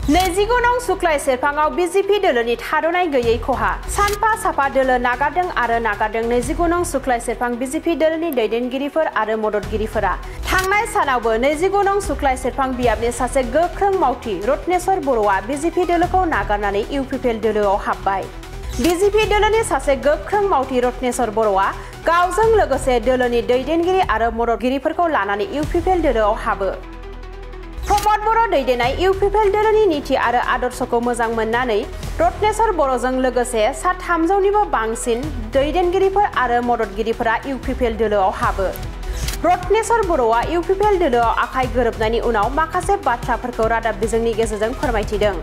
नैजिगु नं सुक्लाय सेरफाङाव बीजेपी दोलोनि थाद'नाय गैयै खहा सानफा साफा दोलो नागारदों आरो नागारदों नैजिगु नं सुक्लाय सेरफां बीजेपी दोलोनि दैदेनगिरिफोर आरो मददगिरिफोरा थांनाय सानावबो नैजिगु नं सुक्लाय सेरफां बियाबनि सासे गोख्रों मावथि रत्नेश्वर बर'आ बीजेपी दोलोखौ नागारनानै इउपिपिएल दोलोआव हाबबाय। बीजेपी दोलोनि सासे गोख्रों मावथि रत्नेश्वर बर'आ गावजों लोगोसे दोलोनि दैदेनगिरि आरो मददगिरिफोरखौ लानानै इउपिपिएल दोलोआव हाबो। प्रमद बर' दैदेननाय इउपिपिएल दोलोनि नीति आरो आदर्शखौ मोजां मोननानै रत्नेश्वर बर'जों लोगोसे सा 300निबो बांसिन दैदेनगिरिफोर आरो मददगिरिफोरा इउपिपिएल दोलोआव हाबो। रत्नेश्वर बर'आ इउपिपिएल दोलोआव आखाइ गोरोबनायनि उनाव माखासे बाथ्राफोरखौ रादाब बिजोंनि गेजेरजों फोरमायथिदों।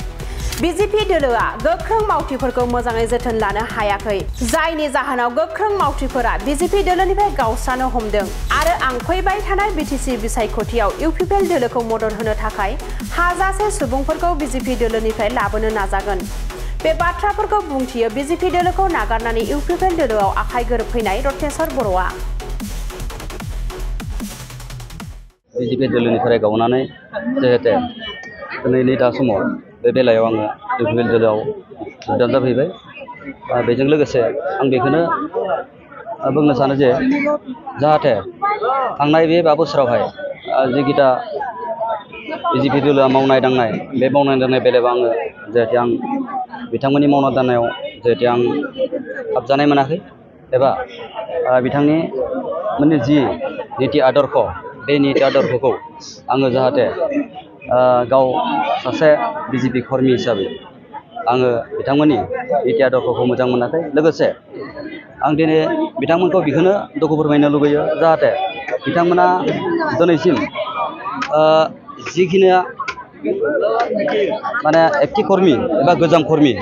बीजेपी दोलोआ गोख्रों मावथिफोरखौ मोजाङै जोथोन लानो हायाखै, जायनि जाहोनाव गोख्रों मावथिफोरा बीजेपी दोलोनिफ्राय गावस्रानो हमदों आरो आं फैबाय थानाय बीटीसी बिसायख'थियाव इउपिपिएल दोलोखौ मदद होनो थाखाय हाजासे सुबुंफोरखौ बीजेपी दोलोनिफ्राय लाबोनो नाजागोन। बे बाथ्राफोरखौ बुंथियो बीजेपी दोलोखौ नागारनानै इउपिपिएल दोलोआव आखाइ गोरोबफैनाय रत्नेश्वर बर'आ। बीजेपी दोलोनिफ्राय गावनानै जिहेते दिनैनि दा समाव बे बेलायाव आङो इउपिपिएल दोलोआव जोबदान जाफैबाय। बेजों लोगोसे आं बेखौनो बुंनो सानो जे जाहाथे थांनाय बे 5 बोसोरावहाय जिगिता बीजेपी दोलोआ मावनाय दांनाय बे मावनाय दांनाय बेलायाव आङो जिहेते आं बिथांमोननि मावनाय दांनायाव जिहेते आं हाबजानाय मोनाखै एबा बिथांनि मोननि जि नीति आदर्श बे नीति आदर्शखौ आङो जाहाथे गाव सासे बीजेपी कर्मी हिसाबै आङो बिथांमोननि नीति आदर्शखौ मोजां मोनाखै। लोगोसे आं दिनै बिथांमोनखौ बेखौनो दुखु फोरमायनो लुबैयो जाहाथे बिथांमोना दिनैसिम जिखिनिया माने एक्टिभ कर्मी एबा गोजाम कर्मी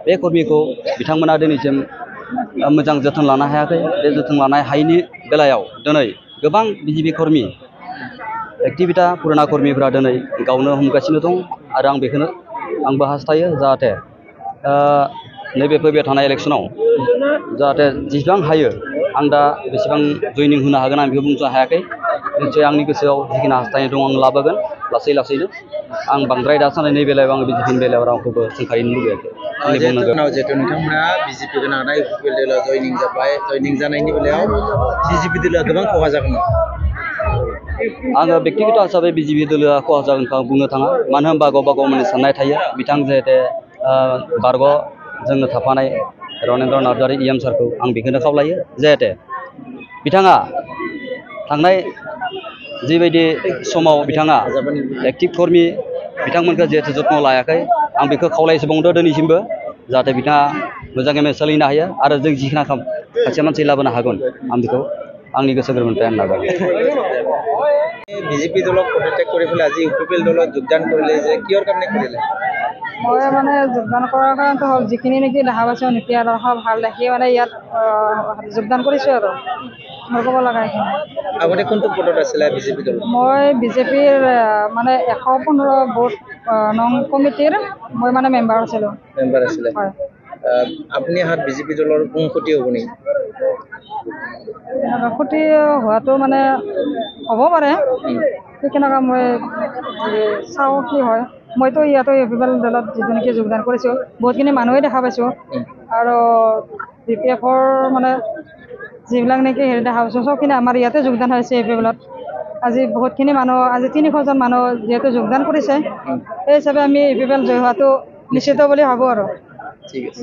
बे कर्मीखौ बिथांमोना दिनैसिम मोजां जोथोन लानो हायाखै। बे जोथोन लानो हायैनि बेलायाव दिनै गोबां बीजेपी कर्मी एक्टिभिटा पुराना कर्मीफोरा दिनै गावनो हमगासिनो दं आरो आं बेखौनो आंबो हास्थायो जाहाथे नैबे फैबाय थानाय इलेक्सनाव जाहाथे जेसेबां हायो आं दा बेसेबां जइनिं होनो हागोन आं बेखौ बुंनो हायाखै। निश्चय आंनि गोसोआव जिखिनि हास्थायनाय दं आं लाबोगोन लासै लासैनो। आं बांद्राय दा साननायनि बेलायाव आङो बीजेपीनि बेलायाव रावखौबो सोंखारिनो लुबैयाखै। जिहेतु नोंथांमोना बीजेपी गोनांना इउपिपिएल दोलोआव जइनिं जाबाय, जइनिं जानायनि बेलायाव बीजेपी दोलोआ गोबां खहा जागोन। आङो व्यक्तिगत हिसाबै बीजेपी दोलोआ खहा जागोनखौ आं बुंनो थाङा, मानो होनबा गावबा गाव मोनसे साननाय थायो। बिथां जिहेते बारग' जोंनो थाफानाय रनेन्द्र नार्जारि EM सारखौ आं बेखौनो खावलायो जिहेते बिथाङा थांनाय जिबायदि समाव बिथाङा एक्टिभ कर्मी बिथांमोनखौ जिहेतु जत्न लायाखै आं बेखौ खावलायसोबावदों दिनैसिमबो जाहाथे बिथाङा मोजाङै सोलिनो हायो आरो जों जिखिनि खायसे मानसि लाबोनो हागोन आं बेखौ आंनि गोसो गोरबोनिफ्राय आं नाजागोन। बीजेपी দলক পদত্যাগ কৰি পেলাই আজি ইউপিপিএল দলত যোগদান কৰিলে যে কিহৰ কাৰণে কৰিলে? মই মানে যোগদান কৰাৰ কাৰণটো হ'ল যিখিনি নেকি দেখা পাইছোঁ নীতি আদৰ্শ ভাল দেখি মানে ইয়াত যোগদান কৰিছোঁ আৰু মই ক'ব লগা এইখিনি। আগতে কোনটো পদত আছিলে বিজেপি দল? মই বিজেপিৰ মানে 115 বুথ নং কমিটিৰ মই মানে মেম্বাৰ আছিলোঁ। মেম্বাৰ আছিলে? হয়। আপুনি হাত বিজেপি দলৰ কোন ক্ষতি হ'ব নেকি? ক্ষতি হোৱাটো মানে হ'ব পাৰে, কেনেকুৱা মই চাওঁ কি হয়। মইতো ইয়াতো ইউপিপিএল দলত যিটো নেকি যোগদান কৰিছোঁ বহুতখিনি মানুহে দেখা পাইছোঁ আৰু BPF-ৰ মানে যিবিলাক নেকি হেৰি দেখা পাইছোঁ চবখিনি আমাৰ ইয়াতে যোগদান হৈছে ইউপিপিএলত। আজি বহুতখিনি মানুহ আজি 300জন মানুহ যিহেতু যোগদান কৰিছে সেই হিচাপে আমি ইউপিপিএল জয় হোৱাটো নিশ্চিত বুলি ভাবোঁ আৰু। ঠিক আছে।